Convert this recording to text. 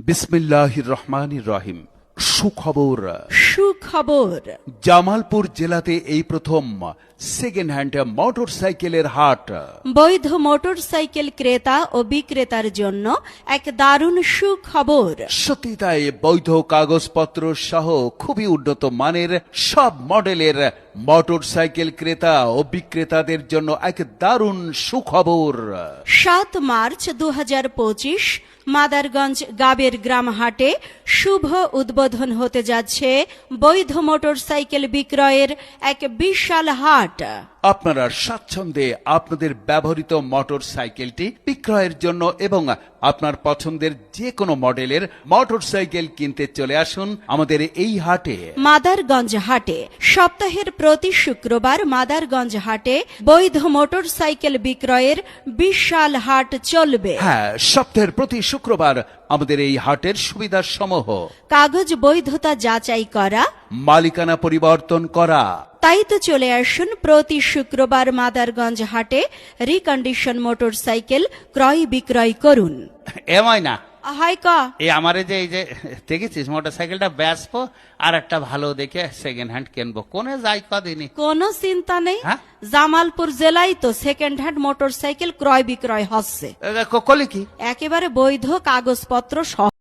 বিসমিল্লাহির রহমানির রহিম। সুখবর সুখবর। জামালপুর জেলাতে এই প্রথম সেকেন্ড হ্যান্ড মোটরসাইকেলের হাট। বৈধ মোটরসাইকেল ক্রেতা ও বিক্রেতার জন্য এক দারুণ সুখবর। সত্যি তাই, বৈধ কাগজপত্র সহ খুবই উন্নত মানের সব মডেলের মোটরসাইকেল ক্রেতা ও বিক্রেতাদের জন্য এক দারুণ সুখবর। 7 মার্চ 2025 মাদারগঞ্জ গাবের গ্রাম হাটে শুভ উদ্বোধন হতে যাচ্ছে বৈধ মোটরসাইকেল বিক্রয়ের এক বিশাল হাট। আপনারা স্বাচ্ছন্দ্যে আপনাদের ব্যবহৃত মোটরসাইকেলটি বিক্রয়ের জন্য এবং আপনার পছন্দের যে কোনো মডেলের মোটরসাইকেল কিনতে চলে আসুন আমাদের এই হাটে। মাদারগঞ্জ হাটে সপ্তাহের প্রতি শুক্রবার মাদারগঞ্জ হাটে বৈধ মোটরসাইকেল বিক্রয়ের বিশাল হাট চলবে। হ্যাঁ, সপ্তাহের প্রতি শুক্রবার আমাদের এই হাটের সুবিধা সমূহ: কাগজ বৈধতা যাচাই করা, মালিকানা পরিবর্তন করা। তাই তো চলে আসুন প্রতি শুক্রবার মাদারগঞ্জ হাটে রিকন্ডিশন মোটরসাইকেল ক্রয় বিক্রয় করুন। এমন না হাই ক এই আমারে যে এই যে দেখেছিস মোটরসাইকেলটা বেচবো আর একটা ভালো দেখে সেকেন্ড হ্যান্ড কিনবো, কোনে যাই কদিনই। কোনো চিন্তা নেই, হ্যাঁ? জামালপুর জেলায় তো সেকেন্ড হ্যান্ড মোটরসাইকেল ক্রয় বিক্রয় হচ্ছে কলি কি একেবারে বৈধ কাগজপত্র সহ।